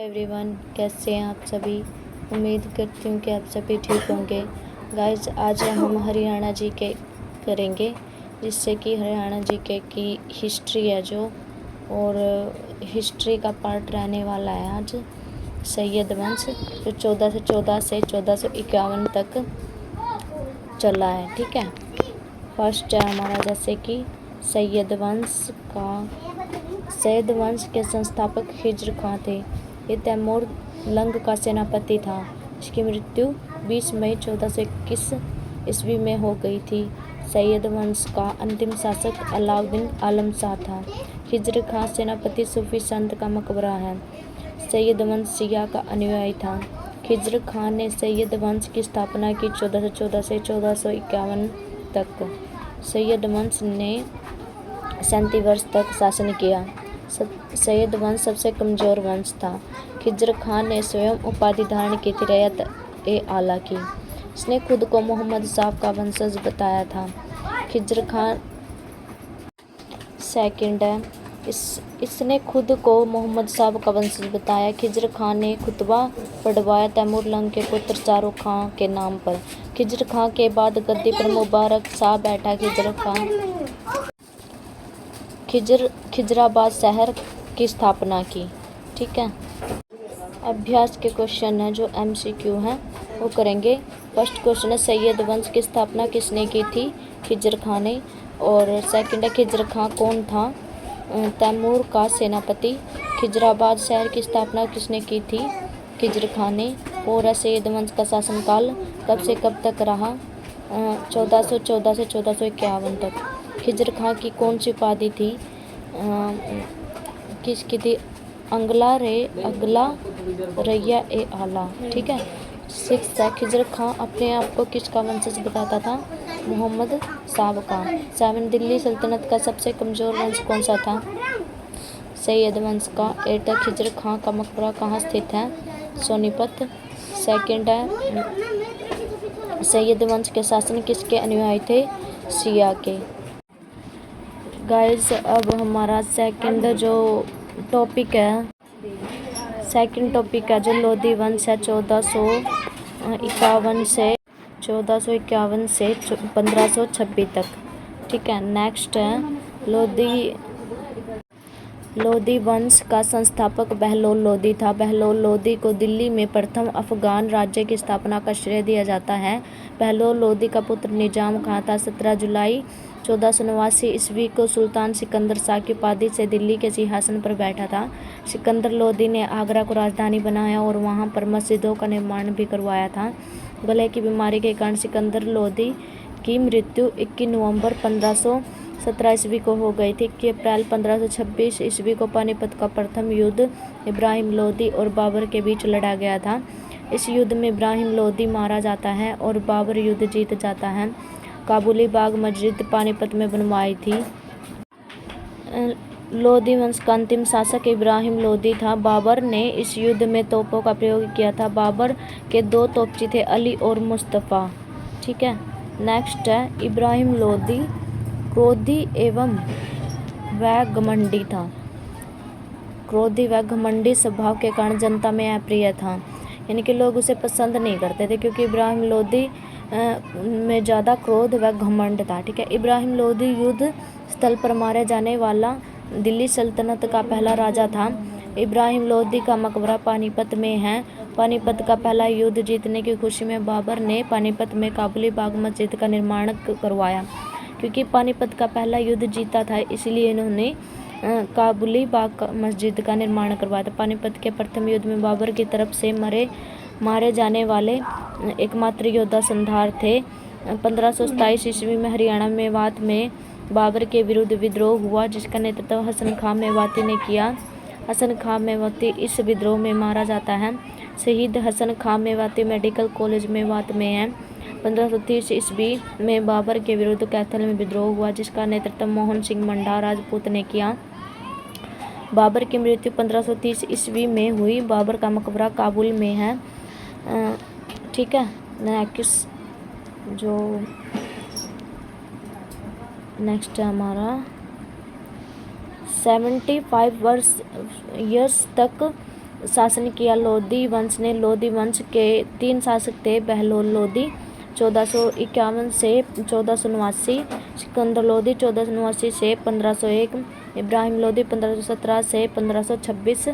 Everyone, कैसे हैं आप सभी। उम्मीद करती हूँ कि आप सभी ठीक होंगे। गाइस, आज हम हरियाणा जीके करेंगे, जिससे कि हरियाणा जीके की हिस्ट्री है जो, और हिस्ट्री का पार्ट रहने वाला है आज सैयद वंश, जो 1414 से 1451 तक चला है। ठीक है, फर्स्ट है हमारा जैसे कि सैयद वंश के संस्थापक खिज्र खां थे। ये तैमूर लंग का सेनापति था। इसकी मृत्यु 20 मई 1421 ईस्वी में हो गई थी। सैयद वंश का अंतिम शासक अलाउद्दीन आलम शाह था। खिज्र खां सेनापति सूफी संत का मकबरा है। सैयद वंश शिया का अनुयायी था। खिज्र खां ने सैयद वंश की स्थापना की 1414 से 1451 तक। सैयद वंश ने 37 वर्ष तक शासन किया। सैयद वंश सबसे कमज़ोर वंश था। खिज्र खां ने स्वयं उपाधि धारण की थी रैयत-ए-आला की। इसने खुद को मोहम्मद साहब का वंशज बताया था। खिज्र खां सेकंड है, इसने खुद को मोहम्मद साहब का वंशज बताया। खिज्र खां ने खुतबा पढ़वाया तैमूर लंग के पुत्र शाहरुख खां के नाम पर। खिज्र खां के बाद गद्दी पर मुबारक शाह बैठा। खिजराबाद शहर की स्थापना की। ठीक है, अभ्यास के क्वेश्चन है जो MCQ हैं वो करेंगे। फर्स्ट क्वेश्चन है, सैयद वंश की स्थापना किसने की थी? खिज्र खां ने। और सेकंड है, खिज्र खां कौन था? तैमूर का सेनापति। खिजराबाद शहर की स्थापना किसने की थी? खिज्र खां ने। और है, सैयद वंश का शासनकाल कब से कब तक रहा? 1414 से 1451 तक। खिज्र खां की कौन सी उपाधि थी? किसकी थी? अगला रैया-ए-आला। ठीक है। 6 है, खिज्र खां अपने आप को किसका वंशज बताता था? मोहम्मद साहब का। 7, दिल्ली सल्तनत का सबसे कमज़ोर वंश कौन सा था? सैयद वंश का। 8 है, खिज्र खां का मकबरा कहाँ स्थित है? सोनीपत। सेकंड है, सैयद वंश के शासन किसके अनुयायी थे? शिया के। गाइस, अब हमारा सेकंड जो टॉपिक है जो लोधी वंश है, 1451 से 1526 तक। ठीक है। नेक्स्ट है, लोधी वंश का संस्थापक बहलोल लोधी था। बहलोल लोधी को दिल्ली में प्रथम अफगान राज्य की स्थापना का श्रेय दिया जाता है। बहलोल लोधी का पुत्र निजाम खां था। 17 जुलाई 1489 ईस्वी को सुल्तान सिकंदर शाह की उपाधि से दिल्ली के सिंहासन पर बैठा था। सिकंदर लोधी ने आगरा को राजधानी बनाया और वहां पर मस्जिदों का निर्माण भी करवाया था। गले की बीमारी के कारण सिकंदर लोधी की मृत्यु 21 नवंबर 1517 ईस्वी को हो गई थी। 21 अप्रैल 1526 ईस्वी को पानीपत का प्रथम युद्ध इब्राहिम लोधी और बाबर के बीच लड़ा गया था। इस युद्ध में इब्राहिम लोधी मारा जाता है और बाबर युद्ध जीत जाता है। काबुली बाग मस्जिद पानीपत में बनवाई थी। लोधी वंश का अंतिम शासक इब्राहिम लोधी था। बाबर ने इस युद्ध में तोपों का प्रयोग किया था। बाबर के 2 तोपची थे, अली और मुस्तफ़ा। ठीक है। नेक्स्ट है, इब्राहिम लोधी क्रोधी एवं व घमंडी था। क्रोधी व घमंडी स्वभाव के कारण जनता में अप्रिय था, यानी कि लोग उसे पसंद नहीं करते थे, क्योंकि इब्राहिम लोधी में ज़्यादा क्रोध व घमंड था। ठीक है। इब्राहिम लोधी युद्ध स्थल पर मारे जाने वाला दिल्ली सल्तनत का पहला राजा था। इब्राहिम लोधी का मकबरा पानीपत में है। पानीपत का पहला युद्ध जीतने की खुशी में बाबर ने पानीपत में काबुली बाग मस्जिद का निर्माण करवाया। क्योंकि पानीपत का पहला युद्ध जीता था, इसलिए इन्होंने काबुली बाग मस्जिद का निर्माण करवाया था। पानीपत के प्रथम युद्ध में बाबर की तरफ से मारे जाने वाले एकमात्र योद्धा संधार थे। 1527 ईस्वी में हरियाणा मेवात में बाबर के विरुद्ध विद्रोह हुआ, जिसका नेतृत्व हसन खां मेवाती ने किया। हसन खां मेवाती इस विद्रोह में मारा जाता है। शहीद हसन खां मेवाती मेडिकल कॉलेज मेवात में है। 1530 ईस्वी में बाबर के विरुद्ध कैथल में विद्रोह हुआ, जिसका नेतृत्व मोहन सिंह मंडा राजपूत ने किया। बाबर की मृत्यु 1530 ईस्वी में हुई। बाबर का मकबरा काबुल में है। ठीक है। नेक्स्ट है हमारा 75 ईयर्स तक शासन किया लोधी वंश ने। लोधी वंश के 3 शासक थे, बहलोल लोधी 1451 से 1489, सिकंदर लोधी 1489 से 1501, इब्राहिम लोधी 1517 से 1526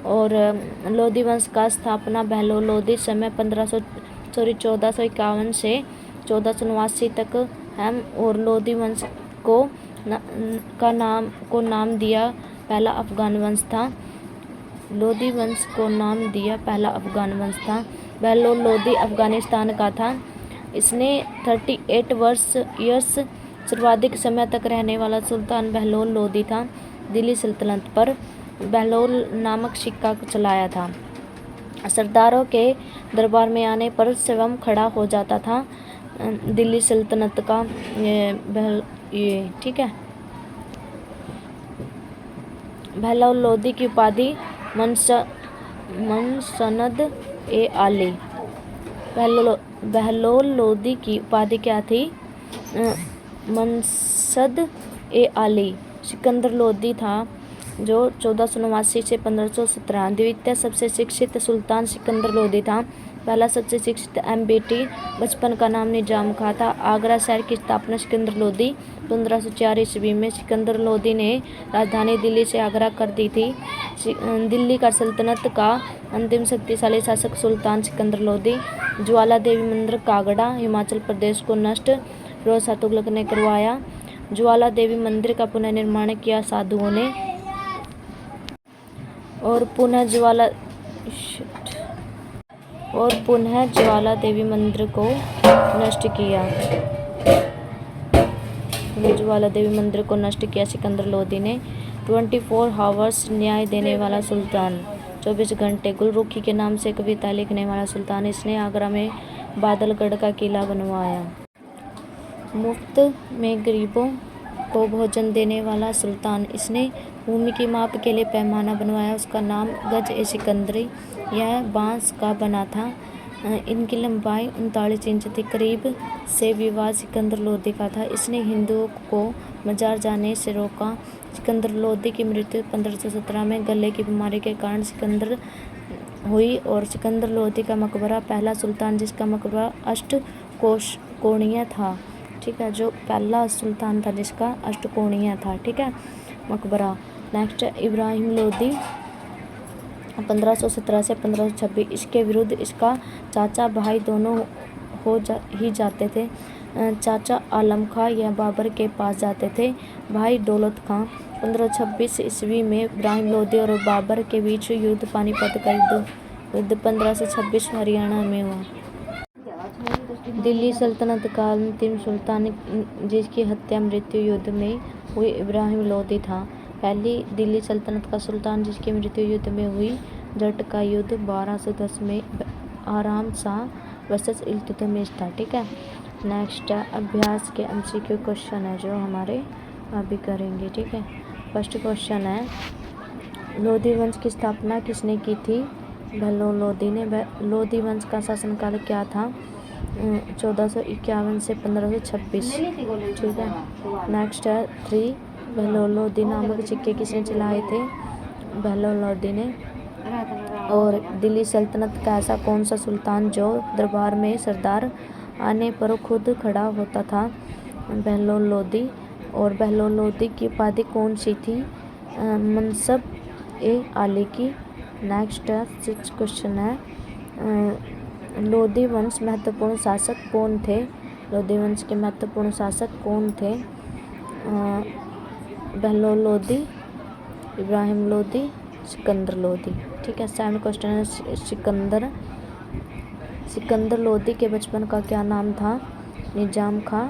और लोधी वंश का स्थापना बहलोल लोधी समय 1451 से 1489 तक है और लोधी वंश को नाम दिया पहला अफगान वंश था। लोधी वंश को नाम दिया पहला अफगान वंश था। बहलोल लोधी अफगानिस्तान का था। इसने 38 ईयर्स सर्वाधिक समय तक रहने वाला सुल्तान बहलोल लोधी था। दिल्ली सल्तनत पर बहलोल नामक सिक्का चलाया था। सरदारों के दरबार में आने पर स्वयं खड़ा हो जाता था। दिल्ली सल्तनत का ये ठीक है। बहलोल लोधी की उपाधि मनसनद ए आली। बहलोल लोधी की उपाधि क्या थी? मनसद ए आली। सिकंदर लोधी था जो 1489 से 1517। द्वितीय सबसे शिक्षित सुल्तान सिकंदर लोधी था। पहला सबसे शिक्षित MBT। बचपन का नाम निजाम खां था। आगरा शहर की स्थापना सिकंदर लोधी 1504 ईस्वी में सिकंदर लोधी ने राजधानी दिल्ली से आगरा कर दी थी। दिल्ली का सल्तनत का अंतिम शक्तिशाली शासक सुल्तान सिकंदर लोधी। ज्वाला देवी मंदिर कागड़ा हिमाचल प्रदेश को नष्ट फिरोज शाह तुगलक ने करवाया। ज्वाला देवी मंदिर का पुनर्निर्माण किया साधुओं ने और पुनः ज्वाला देवी मंदिर को नष्ट किया। ज्वाला देवी मंदिर को नष्ट किया सिकंदर लोधी ने। 24 हावर्स न्याय देने वाला सुल्तान, 24 घंटे गुलरुखी के नाम से कविता लिखने वाला सुल्तान। इसने आगरा में बादलगढ़ का किला बनवाया। मुफ्त में गरीबों को भोजन देने वाला सुल्तान। इसने भूमि की माप के लिए पैमाना बनवाया। उसका नाम गज-ए-सिकंदरी। यह बांस का बना था। इनकी लंबाई 39 इंच थी। करीब से विवाद सिकंदर लोधी का था। इसने हिंदुओं को मजार जाने से रोका। सिकंदर लोधी की मृत्यु 1517 में गले की बीमारी के कारण सिकंदर हुई और सिकंदर लोधी का मकबरा पहला सुल्तान जिसका मकबरा अष्टकोणीय था। ठीक है, जो पहला सुल्तान था जिसका अष्टकोणीय था। ठीक है, मकबरा। नेक्स्ट है इब्राहिम लोधी 1517 से 1526। इसके विरुद्ध इसका चाचा भाई दोनों ही जाते थे। चाचा आलम खां या बाबर के पास जाते थे। भाई दौलत खां। 1526 ईस्वी में इब्राहिम लोधी और बाबर के बीच युद्ध पानीपत का युद्ध 1526 हरियाणा में हुआ। दिल्ली सल्तनत का अंतिम सुल्तान जिसकी हत्या मृत्यु युद्ध में हुई इब्राहिम लोधी था। पहली दिल्ली सल्तनत का सुल्तान जिसकी मृत्यु युद्ध में हुई जट का युद्ध 1210 में आराम शाह वर्सेस इल्तुतमिश था। ठीक है, नेक्स्ट है अभ्यास के MCQ क्वेश्चन है जो हमारे अभी करेंगे। ठीक है, फर्स्ट क्वेश्चन है लोधी वंश की स्थापना किसने की थी? बहलोल लोधी ने। लोधी वंश का शासनकाल क्या था? 1451 से 1526। ठीक है, नेक्स्ट है 3 बहलोल लोधी नामक सिक्के किसने चलाए थे? बहलोल लोधी ने। और दिल्ली सल्तनत का ऐसा कौन सा सुल्तान जो दरबार में सरदार आने पर खुद खड़ा होता था? बहलोल लोधी। और बहलोल लोधी की उपाधि कौन सी थी? मनसब ए आली की। नेक्स्ट 6 क्वेश्चन है लोधी वंश महत्वपूर्ण शासक कौन थे? लोधी वंश के महत्वपूर्ण शासक कौन थे? बहलोल लोधी, इब्राहिम लोधी, सिकंदर लोधी। ठीक है, 7 क्वेश्चन है सिकंदर लोधी के बचपन का क्या नाम था? निजाम खां।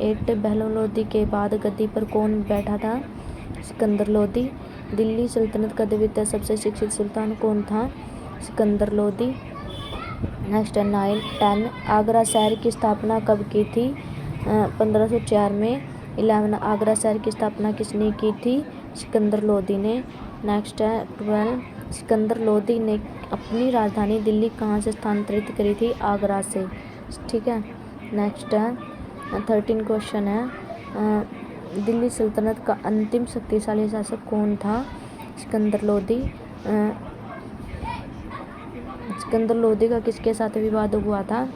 8 बहलोल लोधी के बाद गद्दी पर कौन बैठा था? सिकंदर लोधी। दिल्ली सल्तनत का द्वितीय सबसे शिक्षित सुल्तान कौन था? सिकंदर लोधी। नेक्स्ट है 10 आगरा शहर की स्थापना कब की थी? 1504 में। 11 आगरा शहर की स्थापना किसने की थी? सिकंदर लोधी ने। नेक्स्ट है 12 सिकंदर लोधी ने अपनी राजधानी दिल्ली कहाँ से स्थानांतरित करी थी? आगरा से। ठीक है, नेक्स्ट है 13 क्वेश्चन है दिल्ली सल्तनत का अंतिम शक्तिशाली शासक कौन था? सिकंदर लोधी। सिकंदर लोदी का किसके साथ विवाद हुआ था?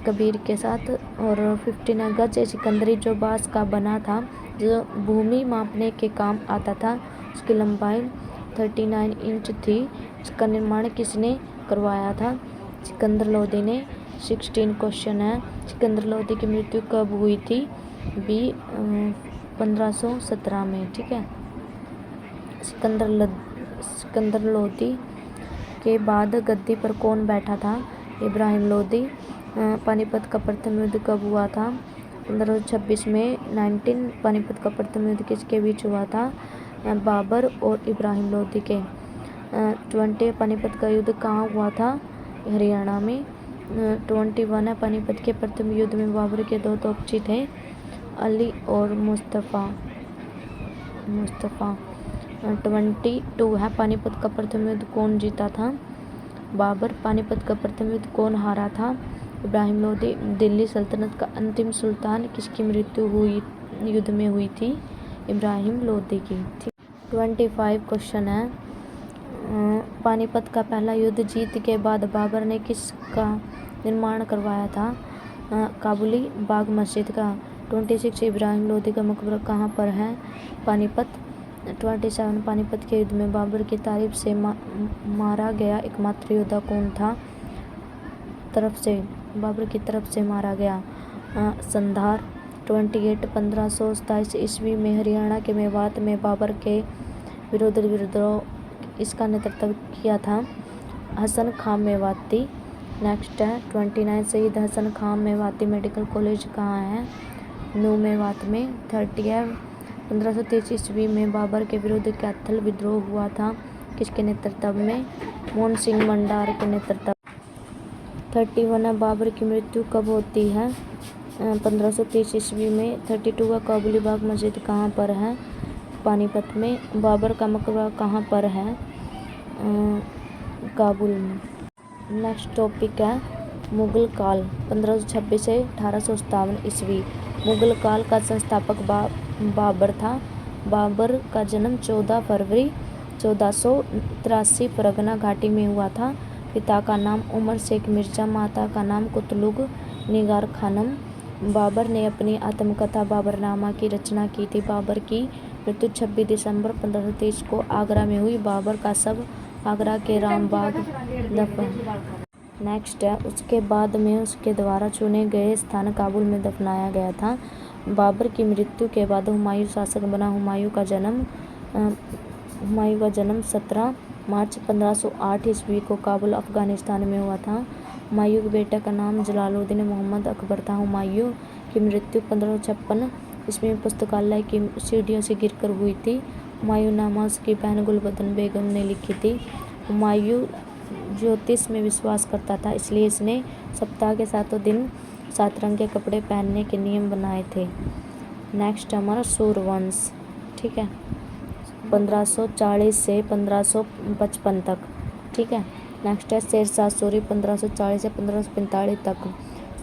कबीर के साथ। और 15 गज सिकंदरी जो बांस का बना था, जो भूमि मापने के काम आता था। उसकी लंबाई 39 इंच थी। इसका निर्माण किसने करवाया था? सिकंदर लोदी ने। 16 क्वेश्चन है, सिकंदर लोदी की मृत्यु कब हुई थी? बी 1517 में। ठीक है। सिकंदर लोदी के बाद गद्दी पर कौन बैठा था? इब्राहिम लोदी। पानीपत का प्रथम युद्ध कब हुआ था? 1526 में। 19 पानीपत का प्रथम युद्ध किसके बीच हुआ था? बाबर और इब्राहिम लोदी के। 20 पानीपत का युद्ध कहाँ हुआ था? हरियाणा में। 21 है, पानीपत के प्रथम युद्ध में बाबर के दो तोपची थे, अली और मुस्तफ़ा। 22 है, पानीपत का प्रथम युद्ध कौन जीता था? बाबर। पानीपत का प्रथम युद्ध कौन हारा था? इब्राहिम लोदी। दिल्ली सल्तनत का अंतिम सुल्तान किसकी मृत्यु युद्ध में हुई थी? इब्राहिम लोदी की। 25 क्वेश्चन है, पानीपत का पहला युद्ध जीत के बाद बाबर ने किसका निर्माण करवाया था? काबुली बाग मस्जिद का। 26 इब्राहिम लोदी का मकबरा कहाँ पर है? पानीपत। 27 पानीपत के युद्ध में बाबर की तारीफ से मारा गया एकमात्र योद्धा कौन था? बाबर की तरफ से मारा गया संधार। 28 1527 ईस्वी में हरियाणा के मेवात में बाबर के विरुद्ध विद्रोह इसका नेतृत्व किया था? हसन खां मेवाती। नेक्स्ट है 29 शहीद हसन खां मेवाती मेडिकल कॉलेज कहाँ है? न्यू मेवात में। 30 है, 1523 ईस्वी में बाबर के विरुद्ध कैथल विद्रोह हुआ था, किसके नेतृत्व में? मोहन सिंह मंडार के नेतृत्व। 31 है, बाबर की मृत्यु कब होती है? 1530 ईस्वी में। 32 का काबुली बाग मस्जिद कहाँ पर है? पानीपत में। बाबर का मकबरा कहाँ पर है? काबुल में। नेक्स्ट टॉपिक है मुगल काल 1526 से 1857 ईस्वी। मुगल काल का संस्थापक बाबर था। बाबर का जन्म 14 फरवरी 1483 परगना घाटी में हुआ था। पिता का नाम उमर शेख मिर्जा, माता का नाम कुतलुग निगार खानम। बाबर ने अपनी आत्मकथा बाबरनामा की रचना की थी। बाबर की मृत्यु 26 दिसंबर 1523 को आगरा में हुई। बाबर का शव आगरा के रामबाग दफन। नेक्स्ट है, उसके बाद में उसके द्वारा चुने गए स्थान काबुल में दफनाया गया था। बाबर की मृत्यु के बाद हुमायूं शासक बना। हुमायूं का जन्म 17 मार्च 1508 ईस्वी को काबुल अफगानिस्तान में हुआ था। हुमायूं के बेटे का नाम जलालुद्दीन मोहम्मद अकबर था। हुमायूं की मृत्यु 1556 ईस्वी में पुस्तकालय की सीढ़ियों से गिरकर हुई थी। हुमायूंनामा उसकी बहन गुलबदन बेगम ने लिखी थी। हुमायूं ज्योतिष में विश्वास करता था, इसलिए इसने सप्ताह के 7 दिन 7 रंग के कपड़े पहनने के नियम बनाए थे। नेक्स्ट हमारा सूर्यवंश। ठीक है, 1540 से 1555 तक। ठीक है। नेक्स्ट है शेरशाह सूरी 1540 से 1545 तक।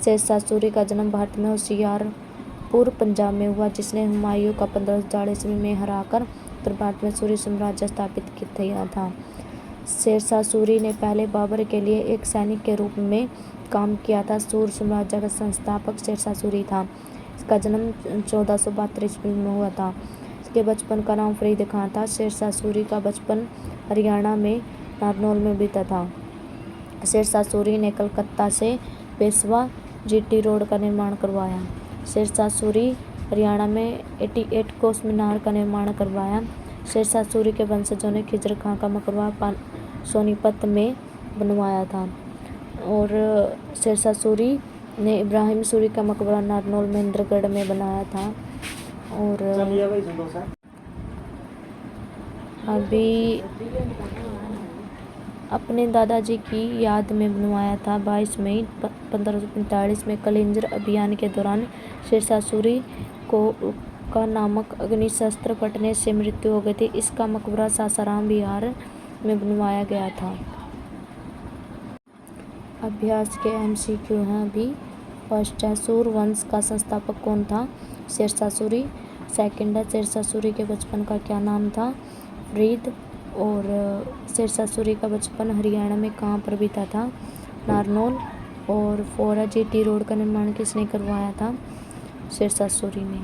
शेरशाह सूरी का जन्म भारत में होशियारपुर पंजाब में हुआ, जिसने हुमायूं का 1540 ईस्वी में हराकर उत्तर भारत में सूरी साम्राज्य स्थापित किया था। शेरशाह सूरी ने पहले बाबर के लिए एक सैनिक के रूप में काम किया था। सूर साम्राज्य का संस्थापक शेरशाह सूरी था। इसका जन्म 1472 ईस्वी में हुआ था। इसके बचपन का नाम फरीद खां था। शेरशाह सूरी का बचपन हरियाणा में नारनौल में बीता था। शेरशाह सूरी ने कलकत्ता से पेशवा जीटी रोड का निर्माण करवाया। शेरशाह सूरी हरियाणा में 88 कोस मीनार का निर्माण करवाया। शेरशाह सूरी के वंशजों ने खिजर खां का मकबरा सोनीपत में बनवाया था। और शेरशाह सूरी ने इब्राहिम सूरी का मकबरा नारनौल महेंद्रगढ़ में बनाया था। और अभी अपने दादाजी की याद में बनवाया था। 22 मई 1545 में कलिंजर अभियान के दौरान शेरशाह सूरी का नामक अग्निशस्त्र फटने से मृत्यु हो गई थी। इसका मकबरा सासाराम बिहार में बनवाया गया था। अभ्यास के MCQ हैं अभी। फर्स्ट है, सूर्यवंश का संस्थापक कौन था? शेरशाह सूरी। सेकंड है, शेरशाह सूरी के बचपन का क्या नाम था? फरीद। और शेरशाह सूरी का बचपन हरियाणा में कहाँ पर बीता था? नारनौल। और 4 जीटी रोड का निर्माण किसने करवाया था? शेरशाह सूरी ने।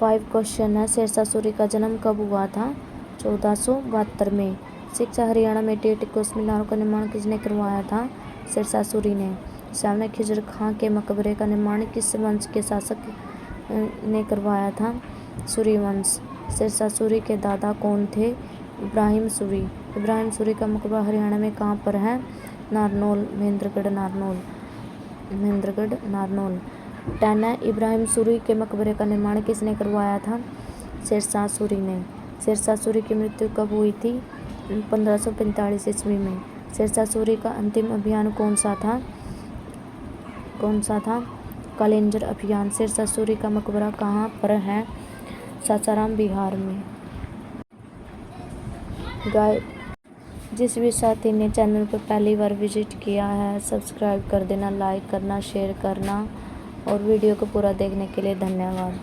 5 क्वेश्चन है, शेरशाह सूरी का जन्म कब हुआ था? 1472 में। 6 हरियाणा में टेट कोस मीनारों का निर्माण किसने करवाया था? शेरशाह सूरी ने। 7 खिजर खां के मकबरे का निर्माण किस वंश के शासक ने करवाया था? सूर्यवंश। शेरशाह सूरी के दादा कौन थे? इब्राहिम सूरी। इब्राहिम सूरी का मकबरा हरियाणा में कहाँ पर है? नारनौल, महेंद्रगढ़ नारनौल, महेंद्रगढ़ नारनौल। 10 है, इब्राहिम सूरी के मकबरे का निर्माण किसने करवाया था? शेरशाह सूरी ने। शेरशाह सूरी की मृत्यु कब हुई थी? 1545 ईस्वी में। शेरशाह सूरी का अंतिम अभियान कौन सा था? कालिंजर अभियान। शेरशाह सूरी का मकबरा कहाँ पर है? सासाराम, बिहार में। जिस भी साथी ने चैनल पर पहली बार विजिट किया है, सब्सक्राइब कर देना, लाइक करना, शेयर करना और वीडियो को पूरा देखने के लिए धन्यवाद।